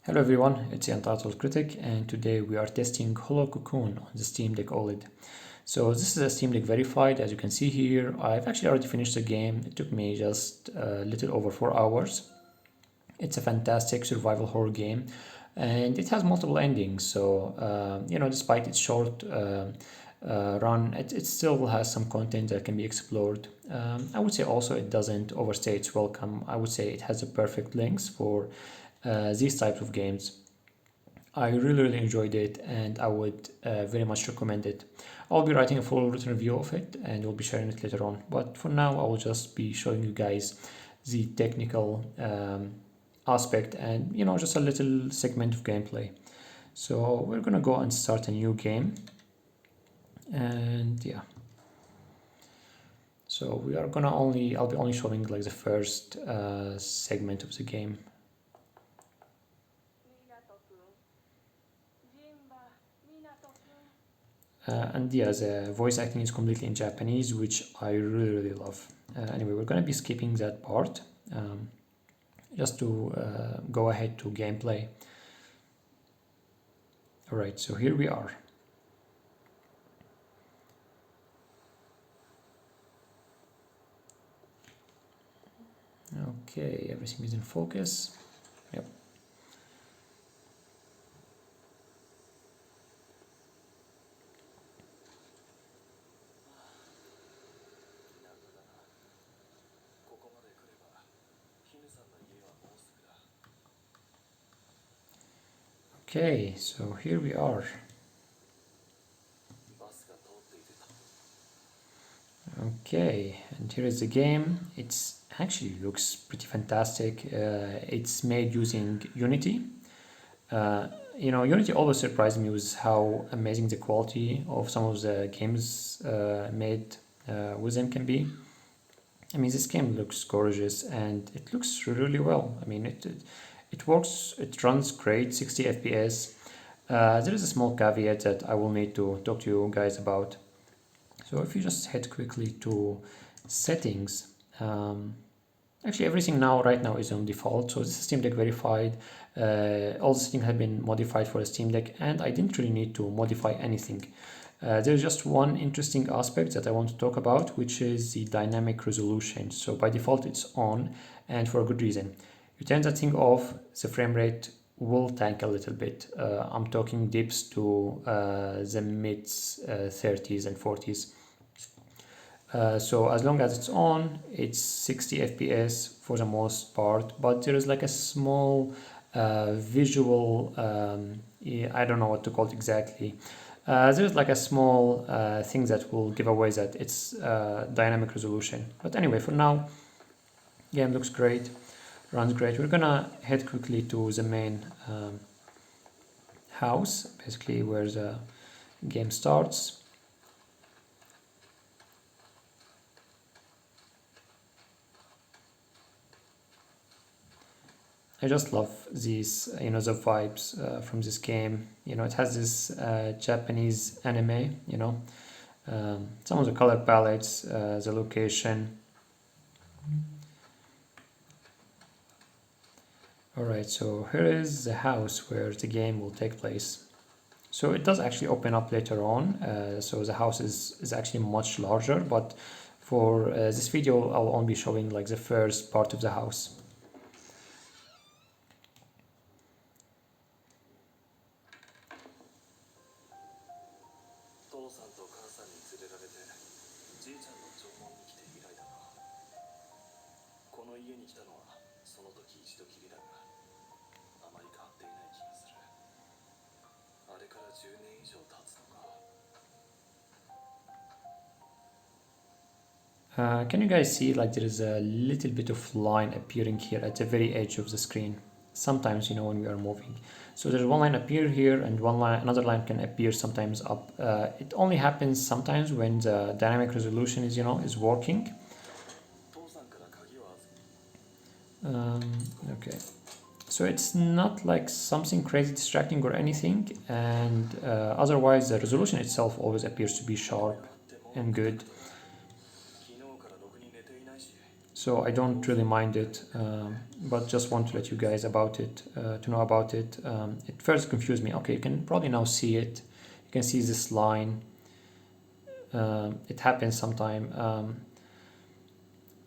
Hello everyone, it's the Untitled Critic, and today we are testing Cocoon on the Steam Deck OLED. So this is a Steam Deck verified, as you can see here. I've actually already finished the game. It took me just a little over 4 hours. It's a fantastic survival horror game, and it has multiple endings. So despite its short run, it still has some content that can be explored. I would say also it doesn't overstay its welcome. I would say it has the perfect length for these types of games. I really enjoyed it, and I would very much recommend it. I'll be writing a full written review of it and we'll be sharing it later on, but for now I will just be showing you guys the technical aspect and just a little segment of gameplay. So we're gonna go and start a new game, and yeah, so we are gonna I'll be only showing like the first segment of the game. And yeah, the voice acting is completely in Japanese, which I really love. Anyway, we're gonna be skipping that part just to go ahead to gameplay. Alright, so here we are. Okay, everything is in focus. Yep. Okay, so here we are. Okay, and here is the game. It actually looks pretty fantastic. It's made using Unity. Unity always surprised me with how amazing the quality of some of the games made with them can be. I mean, this game looks gorgeous and it looks really well. I mean, it works, it runs great, 60 FPS. There is a small caveat that I will need to talk to you guys about. So if you just head quickly to settings, actually everything right now is on default. So this is Steam Deck verified. All the settings have been modified for the Steam Deck, and I didn't really need to modify anything. There's just one interesting aspect that I want to talk about, which is the dynamic resolution. So by default it's on, and for a good reason. You turn that thing off, the frame rate will tank a little bit. I'm talking dips to the mid 30s and 40s. So as long as it's on, it's 60 FPS for the most part, but there is like a small visual, I don't know what to call it exactly. There's like a small thing that will give away that it's dynamic resolution. But anyway, for now, game looks great, runs great. We're gonna head quickly to the main house, basically where the game starts. I just love these, the vibes from this game. It has this Japanese anime, some of the color palettes, the location. Alright, so here is the house where the game will take place. So it does actually open up later on, so the house is actually much larger, but for this video I'll only be showing like the first part of the house. Can you guys see like there is a little bit of line appearing here at the very edge of the screen? Sometimes, when we are moving. So there's one line appear here and another line can appear sometimes up. It only happens sometimes when the dynamic resolution is working. Okay. So it's not like something crazy distracting or anything, and otherwise the resolution itself always appears to be sharp and good. so I don't really mind it, but just want to let you guys about it, to know about it. It first confused me. Okay, you can probably now see it. You can see this line. It happens sometime.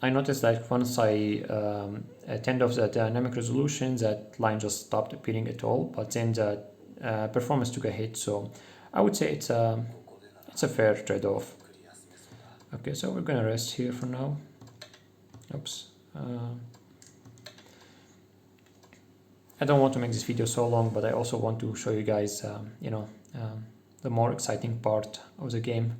I noticed that once I turned off the dynamic resolution, that line just stopped appearing at all, but then the performance took a hit, so I would say it's a fair trade-off. Okay, so we're gonna rest here for now. Oops. I don't want to make this video so long, but I also want to show you guys, the more exciting part of the game.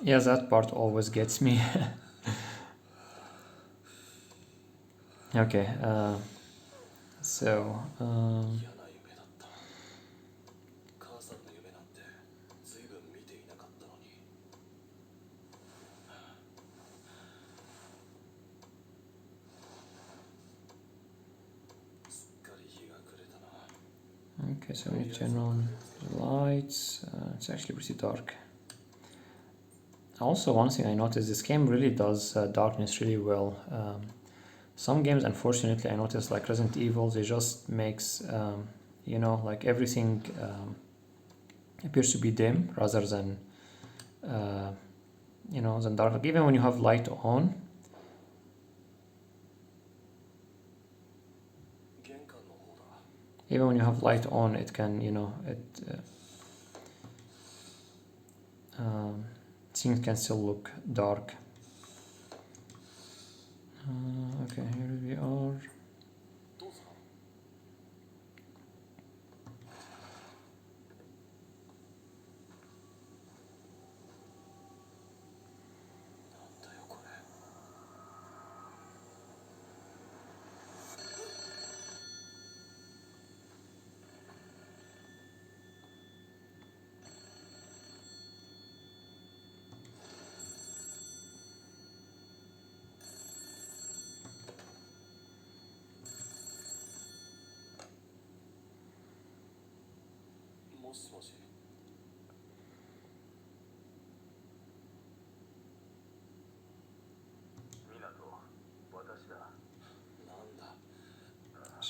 Yeah, that part always gets me. Okay, so okay, so we turn on the lights. It's actually pretty dark. Also, one thing I noticed, this game really does darkness really well. Some games, unfortunately, I noticed, like Resident Evil, they just makes like everything appears to be dim rather than than dark. Like even when you have light on, it can things can still look dark. Okay, here we are.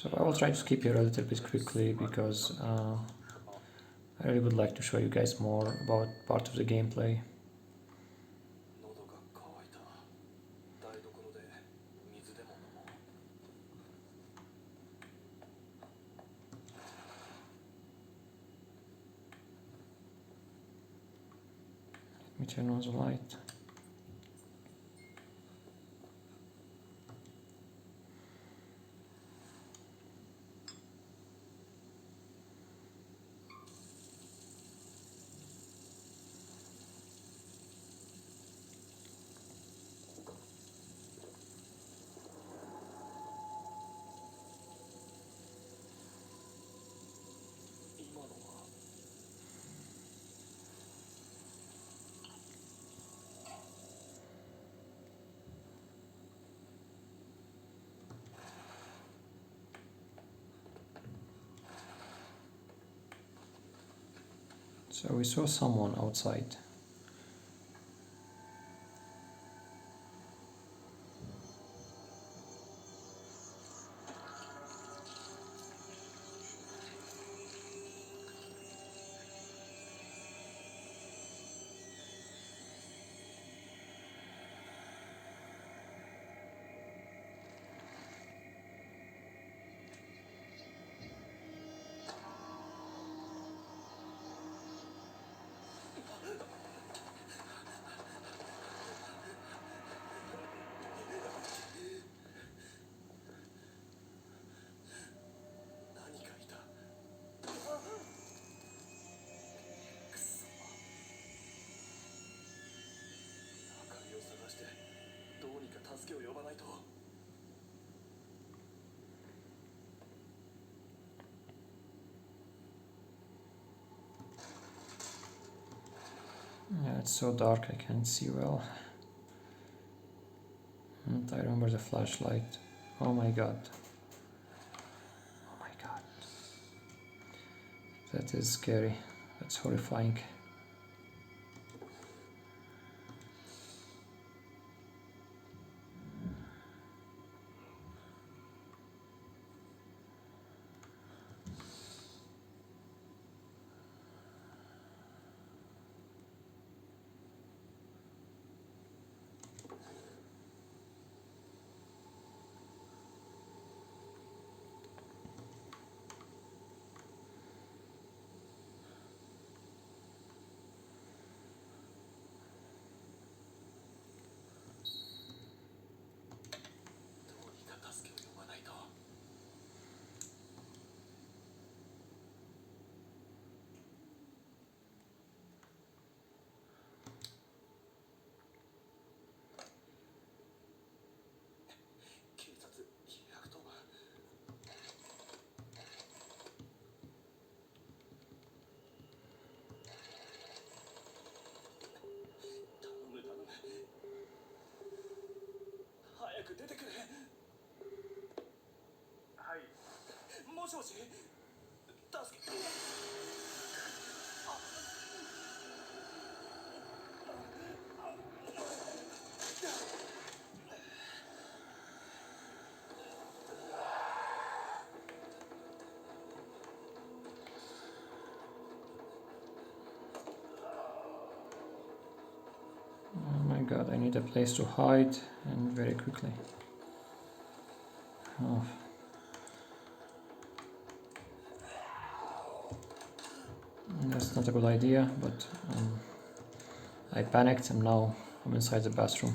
So I will try to skip here a little bit quickly because I really would like to show you guys more about part of the gameplay. Let me turn on the light. So we saw someone outside. Yeah, it's so dark I can't see well. And I remember the flashlight. Oh my god. Oh my god. That is scary. That's horrifying. Oh my god, I need a place to hide and very quickly. Oh. That's not a good idea, but I panicked and now I'm inside the bathroom.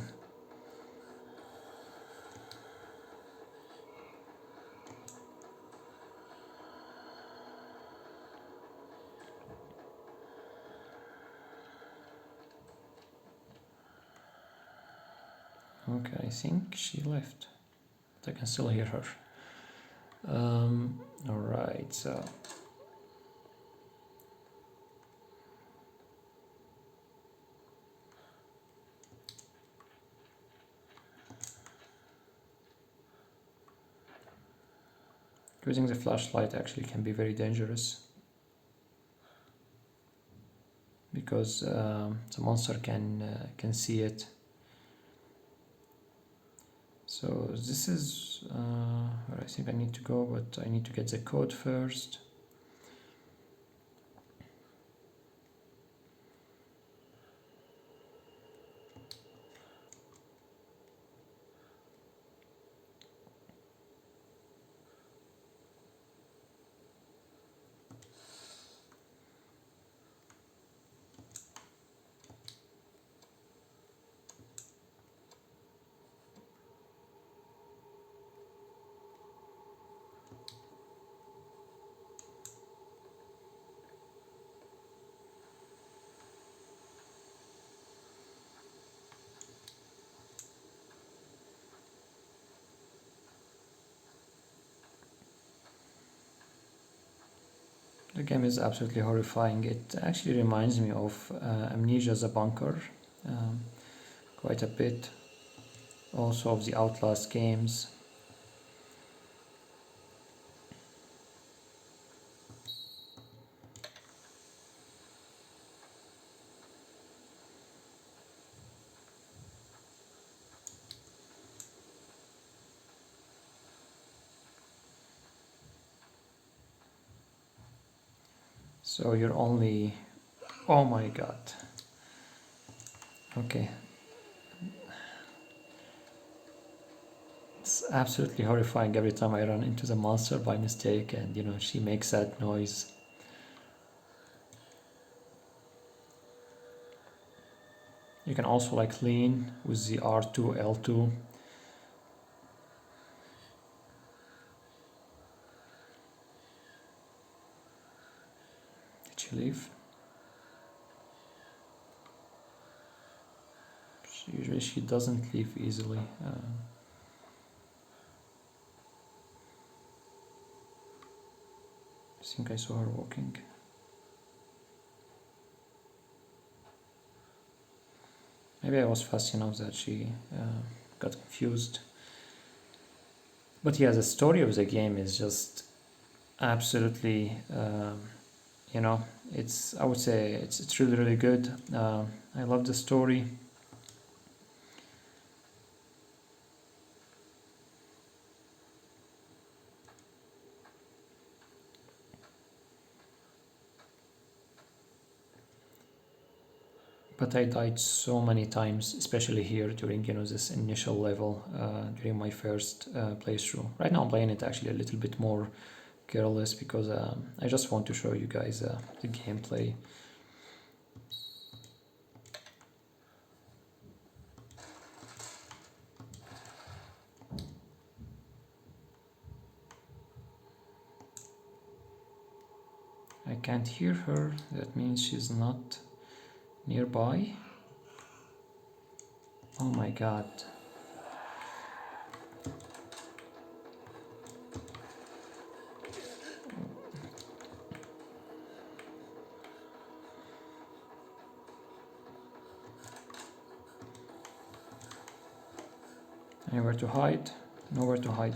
Okay, I think she left, but I can still hear her. Alright, so using the flashlight actually can be very dangerous because the monster can see it. So this is where I think I need to go, but I need to get the code first. The game is absolutely horrifying. It actually reminds me of Amnesia the Bunker um, quite a bit. Also of the Outlast games. So you're only... Oh my god. Okay. It's absolutely horrifying every time I run into the monster by mistake and you know she makes that noise. You can also like lean with the R2, L2. Did she leave? Usually she doesn't leave easily. I think I saw her walking. Maybe I was fast enough that she got confused. But yeah, the story of the game is just absolutely, you know, I would say it's really, really good. I love the story. But I died so many times, especially here during you know this initial level during my first playthrough. Right now I'm playing it actually a little bit more careless because I just want to show you guys the gameplay. I can't hear her, that means she's not nearby. Oh my god. Anywhere to hide? Nowhere to hide.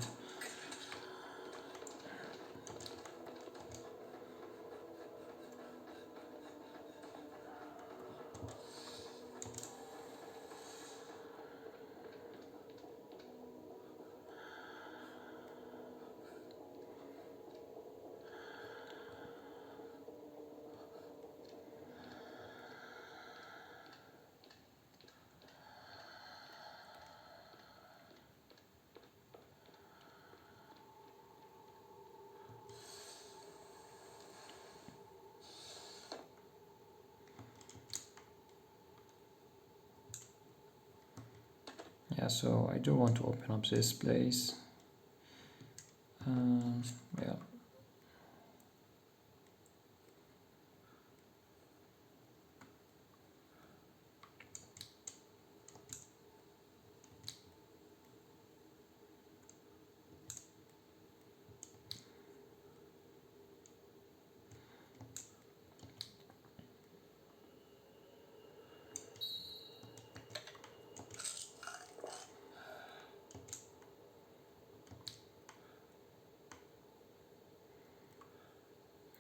Yeah, so I do want to open up this place. Yeah.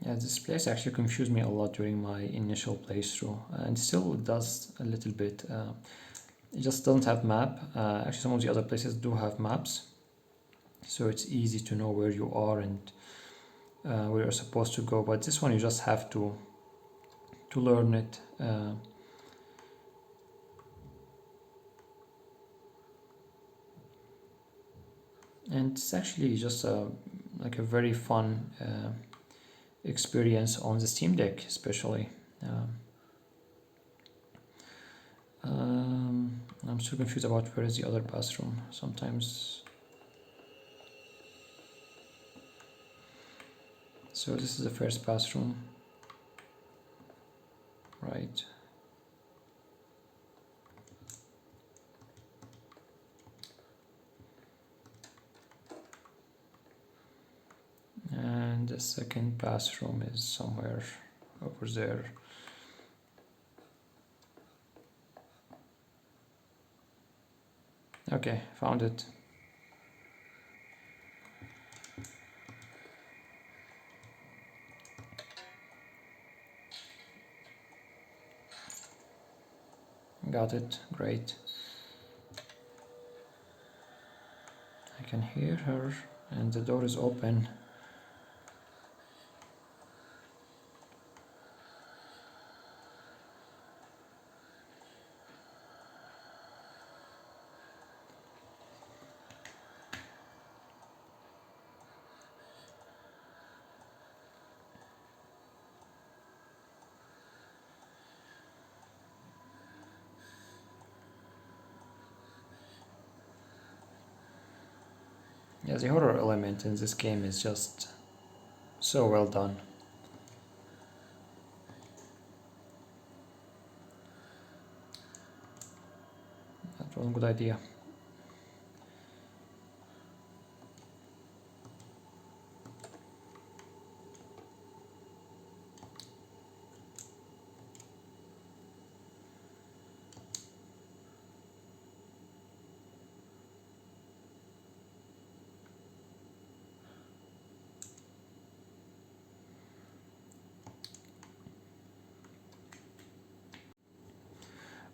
Yeah, this place actually confused me a lot during my initial playthrough, and still does a little bit. It just doesn't have map. Actually, some of the other places do have maps, so it's easy to know where you are and where you're supposed to go. But this one, you just have to learn it. And it's actually just like a very fun experience on the Steam Deck, especially. I'm still confused about where is the other bathroom. Sometimes. So this is the first bathroom, right? And the second bathroom is somewhere over there. Okay, found it. Got it, great. I can hear her and the door is open. Yeah, the horror element in this game is just so well done. That was a good idea.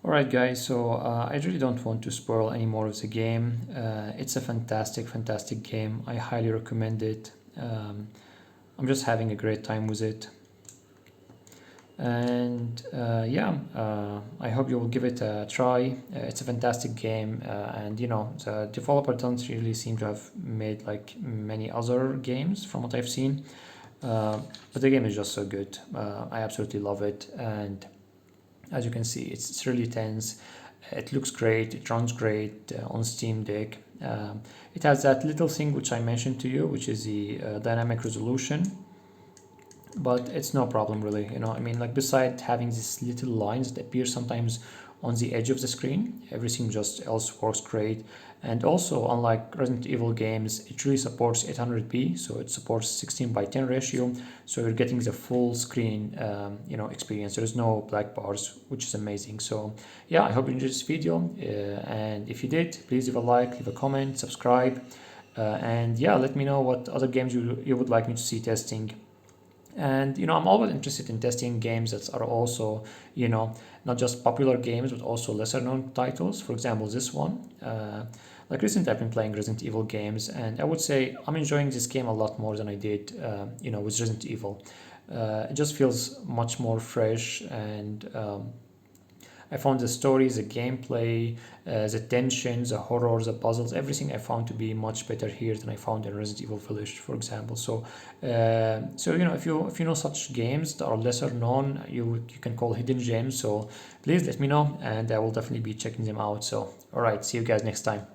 Alright guys, so I really don't want to spoil any more of the game. It's a fantastic, fantastic game. I highly recommend it. I'm just having a great time with it. And yeah, I hope you will give it a try. It's a fantastic game, and you know, the developer doesn't really seem to have made like many other games from what I've seen. But the game is just so good. I absolutely love it, and as you can see, it's really tense. It looks great. It runs great on Steam Deck. It has that little thing which I mentioned to you, which is the dynamic resolution. But it's no problem really, you know. I mean, like beside having these little lines that appear sometimes on the edge of the screen, everything just else works great. And also, unlike Resident Evil games, it really supports 800p, so it supports 16:10 ratio, so you're getting the full screen you know, experience. There's no black bars, which is amazing. So yeah, I hope you enjoyed this video, and if you did, please leave a like, leave a comment, subscribe, and yeah, let me know what other games you would like me to see testing. And you know, I'm always interested in testing games that are also, you know, not just popular games but also lesser known titles. For example, this one, like recently I've been playing Resident Evil games, and I would say I'm enjoying this game a lot more than I did you know, with Resident Evil. It just feels much more fresh, and I found the stories, the gameplay, the tension, the horror, the puzzles, everything I found to be much better here than I found in Resident Evil Village, for example. So, so you know, if you know such games that are lesser known, you can call hidden gems. So please let me know, and I will definitely be checking them out. So, all right, see you guys next time.